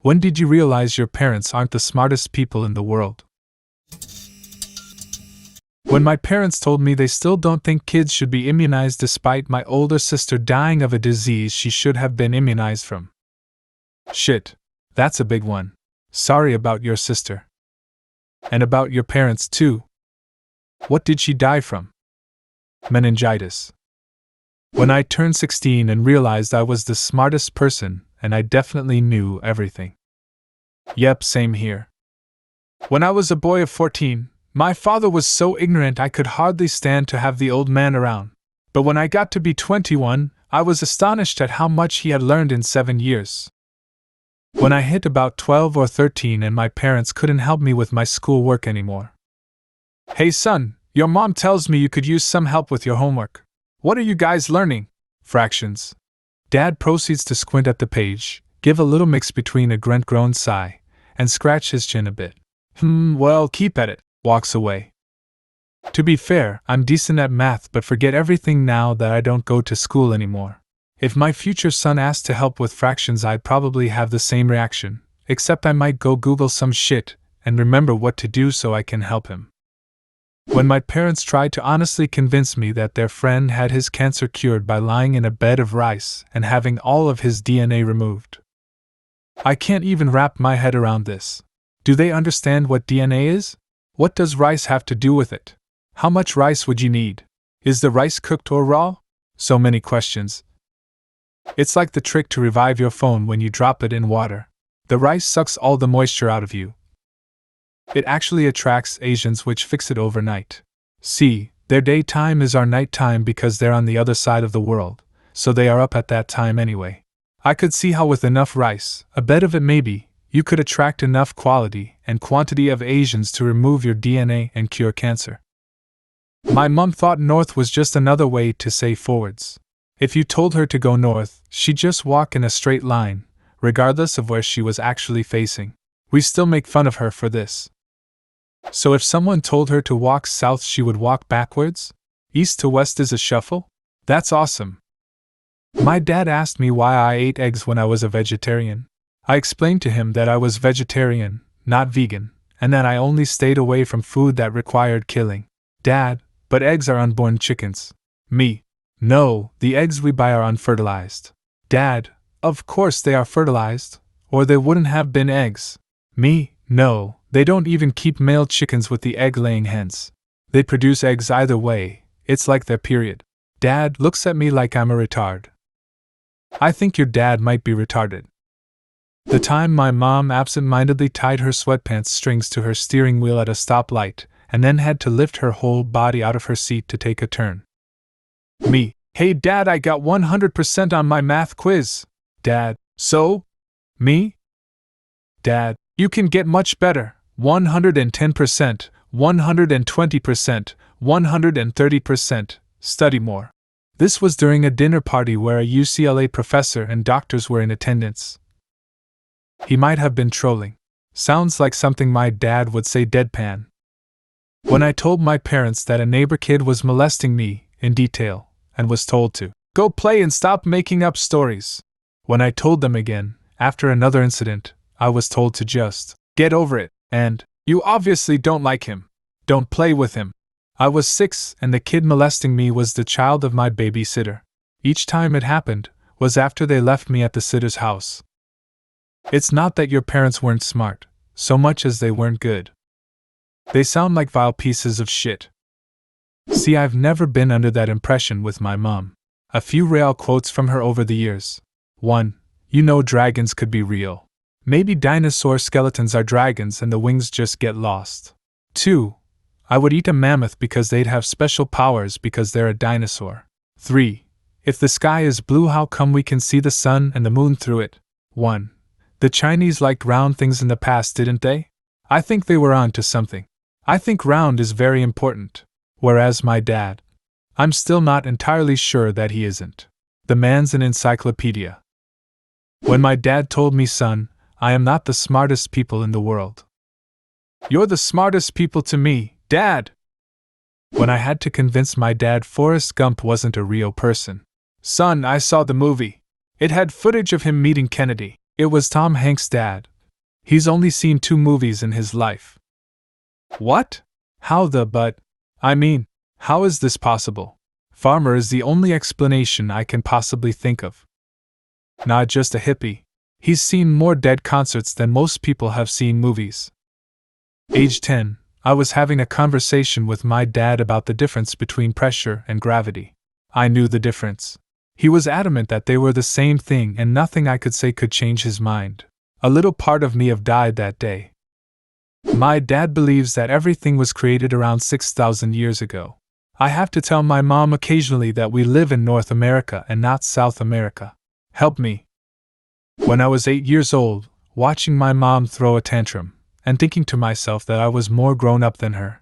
When did you realize your parents aren't the smartest people in the world? When my parents told me they still don't think kids should be immunized despite my older sister dying of a disease she should have been immunized from. Shit, that's a big one. Sorry about your sister. And about your parents too. What did she die from? Meningitis. When I turned 16 and realized I was the smartest person, and I definitely knew everything. Yep, same here. When I was a boy of 14, my father was so ignorant I could hardly stand to have the old man around. But when I got to be 21, I was astonished at how much he had learned in 7 years. When I hit about 12 or 13 and my parents couldn't help me with my schoolwork anymore. Hey son, your mom tells me you could use some help with your homework. What are you guys learning? Fractions. Dad proceeds to squint at the page, give a little mix between a grunt-groan sigh, and scratch his chin a bit. Well, keep at it. Walks away. To be fair, I'm decent at math but forget everything now that I don't go to school anymore. If my future son asked to help with fractions, I'd probably have the same reaction, except I might go Google some shit and remember what to do so I can help him. When my parents tried to honestly convince me that their friend had his cancer cured by lying in a bed of rice and having all of his DNA removed. I can't even wrap my head around this. Do they understand what DNA is? What does rice have to do with it? How much rice would you need? Is the rice cooked or raw? So many questions. It's like the trick to revive your phone when you drop it in water. The rice sucks all the moisture out of you. It actually attracts Asians, which fix it overnight. See, their daytime is our nighttime because they're on the other side of the world, so they are up at that time anyway. I could see how with enough rice, a bed of it maybe, you could attract enough quality and quantity of Asians to remove your DNA and cure cancer. My mom thought north was just another way to say forwards. If you told her to go north, she'd just walk in a straight line, regardless of where she was actually facing. We still make fun of her for this. So if someone told her to walk south, she would walk backwards? East to west is a shuffle? That's awesome. My dad asked me why I ate eggs when I was a vegetarian. I explained to him that I was vegetarian, not vegan, and that I only stayed away from food that required killing. Dad, but eggs are unborn chickens. Me. No, the eggs we buy are unfertilized. Dad, of course they are fertilized, or they wouldn't have been eggs. Me. No, they don't even keep male chickens with the egg-laying hens. They produce eggs either way, it's like their period. Dad looks at me like I'm a retard. I think your dad might be retarded. The time my mom absent-mindedly tied her sweatpants strings to her steering wheel at a stoplight, and then had to lift her whole body out of her seat to take a turn. Me. Hey Dad, I got 100% on my math quiz. Dad. So? Me? Dad. You can get much better. 110%, 120%, 130%. Study more. This was during a dinner party where a UCLA professor and doctors were in attendance. He might have been trolling. Sounds like something my dad would say deadpan. When I told my parents that a neighbor kid was molesting me, in detail, and was told to go play and stop making up stories. When I told them again, after another incident, I was told to just get over it, and you obviously don't like him. Don't play with him. I was 6 and the kid molesting me was the child of my babysitter. Each time it happened was after they left me at the sitter's house. It's not that your parents weren't smart, so much as they weren't good. They sound like vile pieces of shit. See, I've never been under that impression with my mom. A few real quotes from her over the years. 1. You know dragons could be real. Maybe dinosaur skeletons are dragons and the wings just get lost. 2. I would eat a mammoth because they'd have special powers because they're a dinosaur. 3. If the sky is blue, how come we can see the sun and the moon through it? 1. The Chinese liked round things in the past, didn't they? I think they were on to something. I think round is very important. Whereas my dad, I'm still not entirely sure that he isn't. The man's an encyclopedia. When my dad told me, son, I am not the smartest people in the world. You're the smartest people to me, Dad. When I had to convince my dad Forrest Gump wasn't a real person. Son, I saw the movie. It had footage of him meeting Kennedy. It was Tom Hanks' dad, He's only seen 2 movies in his life. What? I mean, how is this possible? Farmer is the only explanation I can possibly think of. Not just a hippie. He's seen more Dead concerts than most people have seen movies. Age 10, I was having a conversation with my dad about the difference between pressure and gravity. I knew the difference. He was adamant that they were the same thing and nothing I could say could change his mind. A little part of me have died that day. My dad believes that everything was created around 6,000 years ago. I have to tell my mom occasionally that we live in North America and not South America. Help me. When I was 8 years old, watching my mom throw a tantrum, and thinking to myself that I was more grown up than her.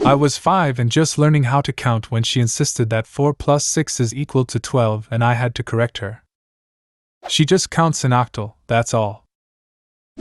I was 5 and just learning how to count when she insisted that 4 plus 6 is equal to 12 and I had to correct her. She just counts in octal, that's all.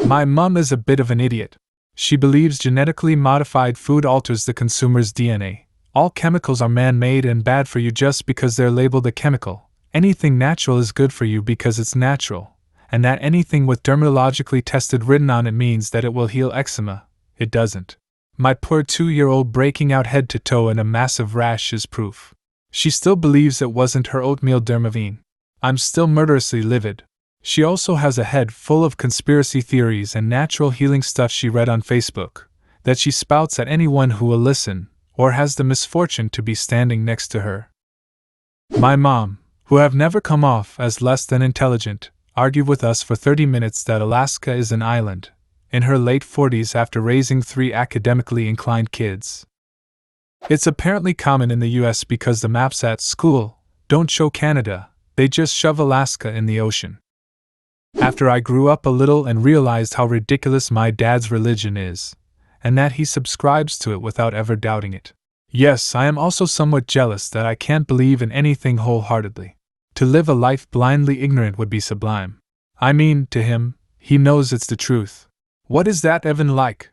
My mom is a bit of an idiot. She believes genetically modified food alters the consumer's DNA. All chemicals are man-made and bad for you just because they're labeled a chemical. Anything natural is good for you because it's natural, and that anything with dermatologically tested written on it means that it will heal eczema. It doesn't. My poor 2-year-old breaking out head to toe in a massive rash is proof. She still believes it wasn't her oatmeal Dermavine. I'm still murderously livid. She also has a head full of conspiracy theories and natural healing stuff she read on Facebook, that she spouts at anyone who will listen, or has the misfortune to be standing next to her. My mom, who have never come off as less than intelligent, argued with us for 30 minutes that Alaska is an island, in her late 40s after raising 3 academically inclined kids. It's apparently common in the US because the maps at school don't show Canada, they just shove Alaska in the ocean. After I grew up a little and realized how ridiculous my dad's religion is, and that he subscribes to it without ever doubting it. Yes, I am also somewhat jealous that I can't believe in anything wholeheartedly. To live a life blindly ignorant would be sublime. I mean, to him, he knows it's the truth. What is that even like?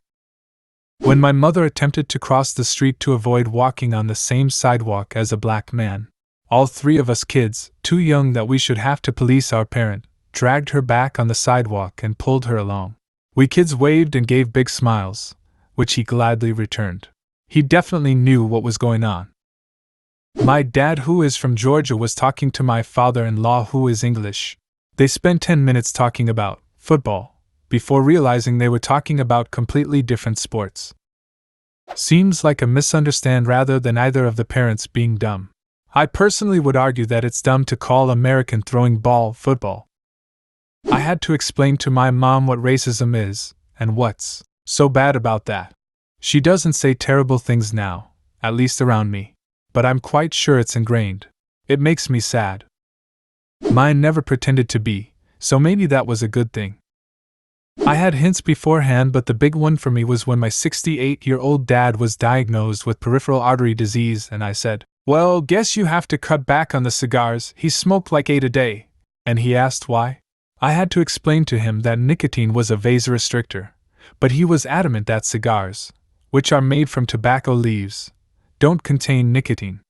When my mother attempted to cross the street to avoid walking on the same sidewalk as a black man, all 3 of us kids, too young that we should have to police our parent, dragged her back on the sidewalk and pulled her along. We kids waved and gave big smiles, which he gladly returned. He definitely knew what was going on. My dad, who is from Georgia, was talking to my father-in-law, who is English. They spent 10 minutes talking about football, before realizing they were talking about completely different sports. Seems like a misunderstanding rather than either of the parents being dumb. I personally would argue that it's dumb to call American throwing ball football. I had to explain to my mom what racism is, and what's so bad about that. She doesn't say terrible things now, at least around me, but I'm quite sure it's ingrained. It makes me sad. Mine never pretended to be, so maybe that was a good thing. I had hints beforehand, but the big one for me was when my 68-year-old dad was diagnosed with peripheral artery disease and I said, "Well, guess you have to cut back on the cigars." He smoked like 8 a day, and he asked why. I had to explain to him that nicotine was a vasorestrictor, but he was adamant that cigars, which are made from tobacco leaves, don't contain nicotine.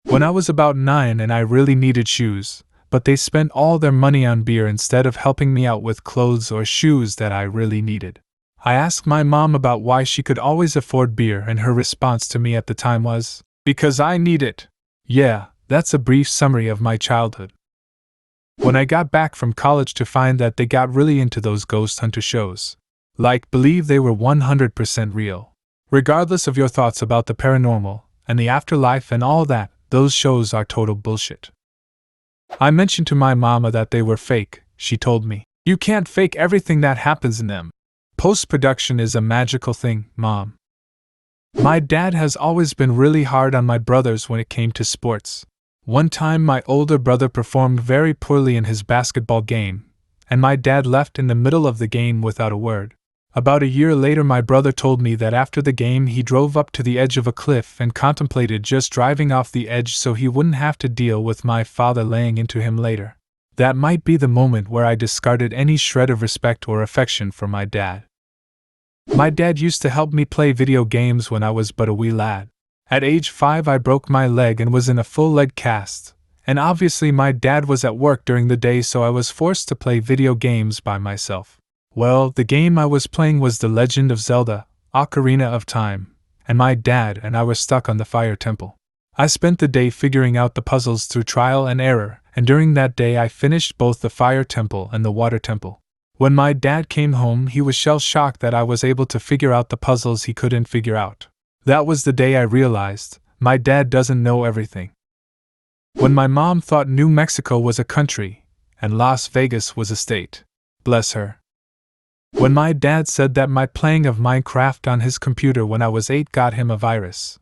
When I was about 9 and I really needed shoes, but they spent all their money on beer instead of helping me out with clothes or shoes that I really needed. I asked my mom about why she could always afford beer, and her response to me at the time was, "Because I need it." Yeah, that's a brief summary of my childhood. When I got back from college to find that they got really into those ghost hunter shows. Like, believe they were 100% real. Regardless of your thoughts about the paranormal, and the afterlife and all that, those shows are total bullshit. I mentioned to my mama that they were fake. She told me, "You can't fake everything that happens in them. Post-production is a magical thing, Mom." My dad has always been really hard on my brothers when it came to sports. One time my older brother performed very poorly in his basketball game, and my dad left in the middle of the game without a word. About a year later, my brother told me that after the game he drove up to the edge of a cliff and contemplated just driving off the edge so he wouldn't have to deal with my father laying into him later. That might be the moment where I discarded any shred of respect or affection for my dad. My dad used to help me play video games when I was but a wee lad. At age 5 I broke my leg and was in a full leg cast, and obviously my dad was at work during the day, so I was forced to play video games by myself. Well, the game I was playing was The Legend of Zelda: Ocarina of Time, and my dad and I were stuck on the Fire Temple. I spent the day figuring out the puzzles through trial and error, and during that day I finished both the Fire Temple and the Water Temple. When my dad came home, he was shell-shocked that I was able to figure out the puzzles he couldn't figure out. That was the day I realized, my dad doesn't know everything. When my mom thought New Mexico was a country, and Las Vegas was a state. Bless her. When my dad said that my playing of Minecraft on his computer when I was 8 got him a virus.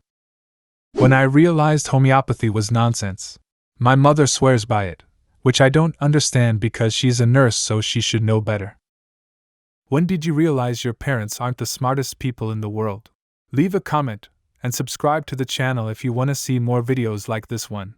When I realized homeopathy was nonsense. My mother swears by it, which I don't understand because she's a nurse, so she should know better. When did you realize your parents aren't the smartest people in the world? Leave a comment and subscribe to the channel if you want to see more videos like this one.